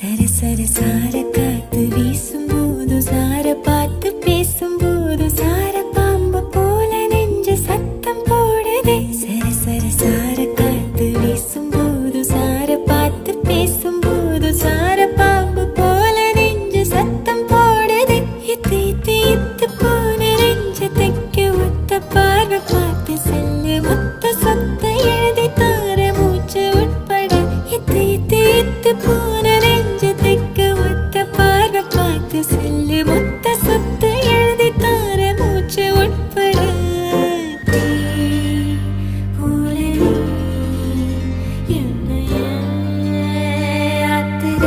சரி சரி சார காத்து வீசும்போது சார பார்த்து பேசும்போது சார பாம்பு போல நெஞ்சு சத்தம் போடுதே. சரி சரி சார காத்து வீசும்போது சார பார்த்து பேசும்போது சார பாம்பு போல நெஞ்சு சத்தம் போடுதே. இத்து இத்து இத்து போன நெஞ்சு தைக்க ஒத்த பார்வை பார்த்து செல்லு மொத்த சொத்த எழுதி தார மூச்சு உட்பட. இத்து இத்து இத்து போன செல்லு மொத்த சொத்து எழுதி தார மூச்சு உட்பட. போல என்னைய ஆத்துற